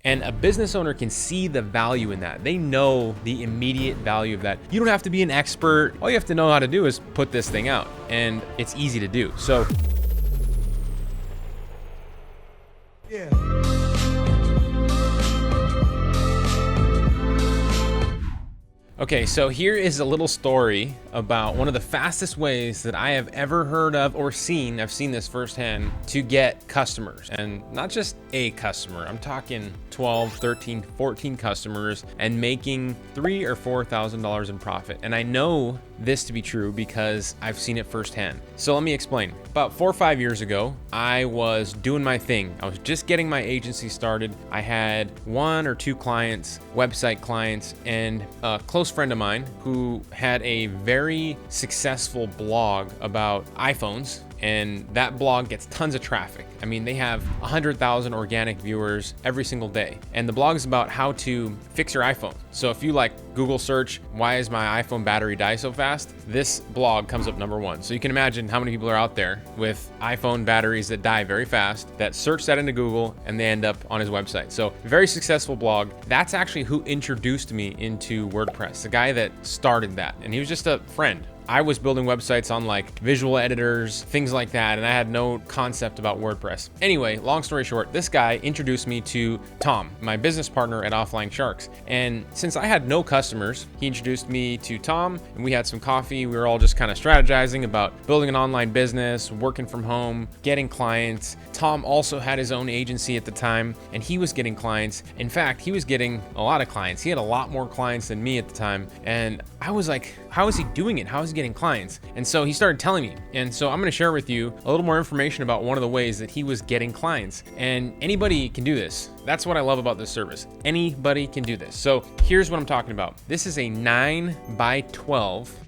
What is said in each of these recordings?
And a business owner can see the value in that. They know the immediate value of that. You don't have to be an expert. All you have to know how to do is put this thing out, and it's easy to do. So yeah. Okay, so here is a little story about one of the fastest ways that I have ever heard of or seen, I've seen this firsthand, to get customers. And not just a customer, I'm talking 12, 13, 14 customers and making $3,000 or $4,000 in profit. And I know this to be true because I've seen it firsthand. So let me explain. About 4 or 5 years ago, I was doing my thing. I was just getting my agency started. I had 1 or 2 clients, website clients, and a close friend of mine who had a very successful blog about iPhones. And that blog gets tons of traffic. I mean, they have 100,000 organic viewers every single day. And the blog is about how to fix your iPhone. So if you Google search, why is my iPhone battery die so fast? This blog comes up number 1. So you can imagine how many people are out there with iPhone batteries that die very fast that search that into Google and they end up on his website. So very successful blog. That's actually who introduced me into WordPress, the guy that started that. And he was just a friend. I was building websites on visual editors, things like that, and I had no concept about WordPress. Anyway, long story short, this guy introduced me to Tom, my business partner at Offline Sharks. And since I had no customers, he introduced me to Tom, and we had some coffee. We were all just kind of strategizing about building an online business, working from home, getting clients. Tom also had his own agency at the time, and he was getting clients. In fact, he was getting a lot of clients. He had a lot more clients than me at the time. And I was like, how is he doing it? How is he getting clients? And so he started telling me. And so I'm going to share with you a little more information about one of the ways that he was getting clients. And anybody can do this. That's what I love about this service. Anybody can do this. So here's what I'm talking about. This is a 9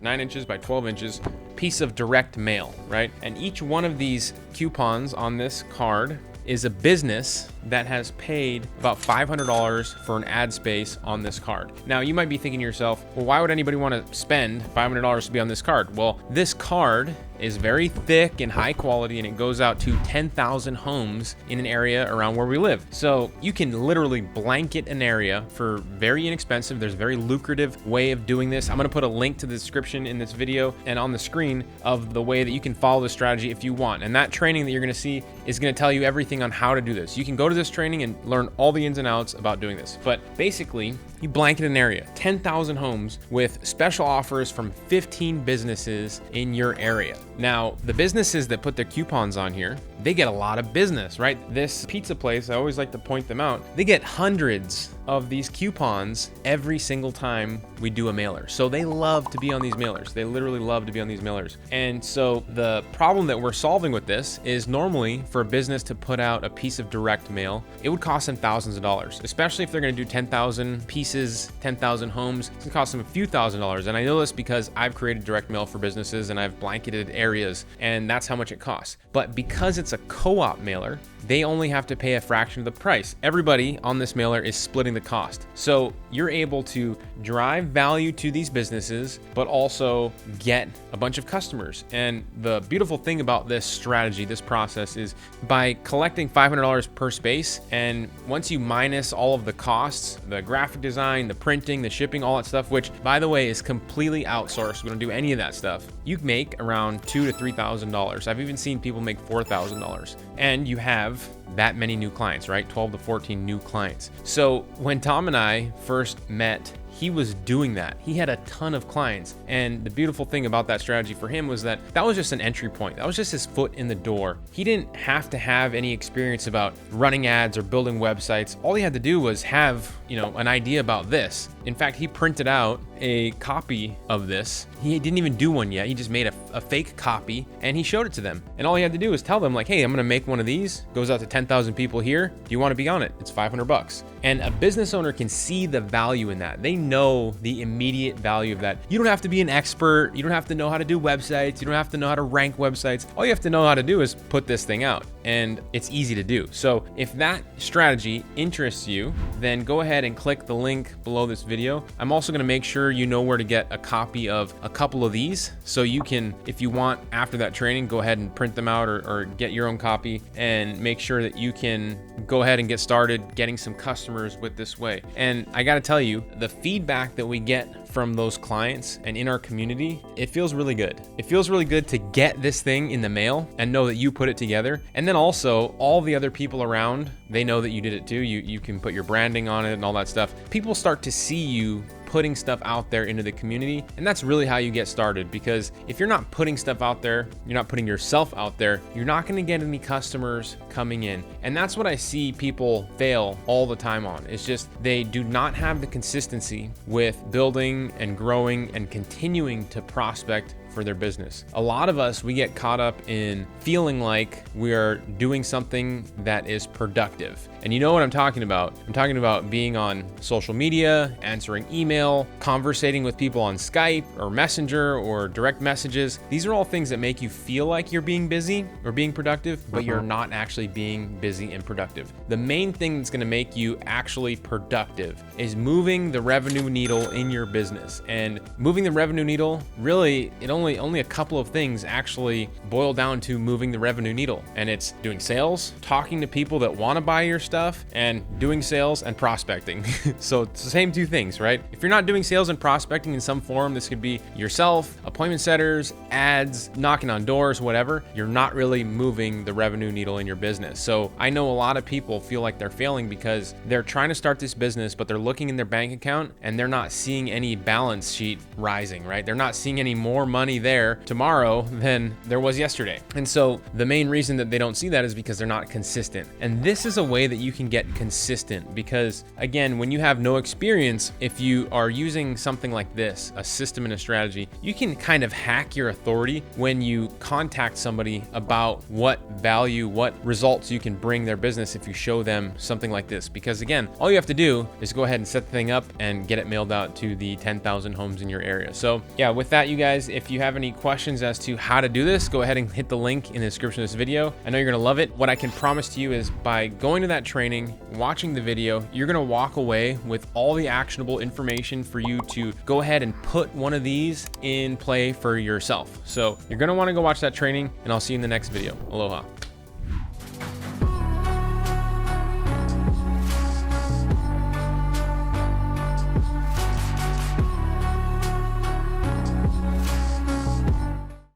inches by 12 inches piece of direct mail, right? And each one of these coupons on this card is a business that has paid about $500 for an ad space on this card. Now, you might be thinking to yourself, well, why would anybody want to spend $500 to be on this card? Well, this card is very thick and high quality, and it goes out to 10,000 homes in an area around where we live. So you can literally blanket an area for very inexpensive. There's a very lucrative way of doing this. I'm going to put a link to the description in this video and on the screen of the way that you can follow this strategy if you want. And that training that you're going to see is going to tell you everything on how to do this. You can go to this training and learn all the ins and outs about doing this. But basically, you blanket an area, 10,000 homes with special offers from 15 businesses in your area. Now, the businesses that put their coupons on here, they get a lot of business, right? This pizza place, I always like to point them out. They get hundreds of these coupons every single time we do a mailer. So they love to be on these mailers. They literally love to be on these mailers. And so the problem that we're solving with this is normally for a business to put out a piece of direct mail, it would cost them thousands of dollars, especially if they're going to do 10,000 pieces, 10,000 homes. It's going to cost them a few $1,000s. And I know this because I've created direct mail for businesses and I've blanketed areas, and that's how much it costs. But because it's a co-op mailer, they only have to pay a fraction of the price. Everybody on this mailer is splitting the cost. So you're able to drive value to these businesses, but also get a bunch of customers. And the beautiful thing about this strategy, this process, is by collecting $500 per space, and once you minus all of the costs, the graphic design, the printing, the shipping, all that stuff, which by the way is completely outsourced, we don't do any of that stuff, you make around $2,000 to $3,000. I've even seen people make $4,000. And you have that many new clients, right? 12 to 14 new clients. So when Tom and I first met, he was doing that. He had a ton of clients. And the beautiful thing about that strategy for him was that that was just an entry point. That was just his foot in the door. He didn't have to have any experience about running ads or building websites. All he had to do was have, an idea about this. In fact, he printed out a copy of this. He didn't even do one yet. He just made a fake copy and he showed it to them. And all he had to do was tell them hey, I'm going to make one of these. Goes out to 10,000 people here. Do you want to be on it? It's $500. And a business owner can see the value in that. They know the immediate value of that. You don't have to be an expert. You don't have to know how to do websites. You don't have to know how to rank websites. All you have to know how to do is put this thing out, and it's easy to do. So if that strategy interests you, then go ahead and click the link below this video. I'm also going to make sure you know where to get a copy of a couple of these, so you can, if you want, after that training, go ahead and print them out or get your own copy and make sure that you can go ahead and get started getting some customers with this way. And I gotta tell you, the feedback that we get from those clients and in our community, it feels really good. It feels really good to get this thing in the mail and know that you put it together. And then also all the other people around, they know that you did it too. You can put your branding on it and all that stuff. People start to see you putting stuff out there into the community. And that's really how you get started, because if you're not putting stuff out there, you're not putting yourself out there, you're not going to get any customers coming in. And that's what I see people fail all the time on. It's just they do not have the consistency with building and growing and continuing to prospect for their business. A lot of us, we get caught up in feeling like we are doing something that is productive. And you know what I'm talking about? I'm talking about being on social media, answering email, conversating with people on Skype or Messenger or direct messages. These are all things that make you feel like you're being busy or being productive, but you're not actually being busy and productive. The main thing that's going to make you actually productive is moving the revenue needle in your business. And moving the revenue needle, really, only a couple of things actually boil down to moving the revenue needle. And it's doing sales, talking to people that want to buy your stuff, and doing sales and prospecting. So it's the same two things, right? If you're not doing sales and prospecting in some form, this could be yourself, appointment setters, ads, knocking on doors, whatever, you're not really moving the revenue needle in your business. So I know a lot of people feel like they're failing because they're trying to start this business, but they're looking in their bank account and they're not seeing any balance sheet rising, right? They're not seeing any more money there tomorrow than there was yesterday. And so the main reason that they don't see that is because they're not consistent. And this is a way that you can get consistent, because again, when you have no experience, if you are using something like this, a system and a strategy, you can kind of hack your authority when you contact somebody about what value, what results you can bring their business if you show them something like this. Because again, all you have to do is go ahead and set the thing up and get it mailed out to the 10,000 homes in your area. So yeah, with that, you guys, if you have any questions as to how to do this, go ahead and hit the link in the description of this video. I know you're gonna love it. What I can promise to you is by going to that training, watching the video, you're gonna walk away with all the actionable information for you to go ahead and put one of these in play for yourself. So you're gonna wanna go watch that training, and I'll see you in the next video. Aloha.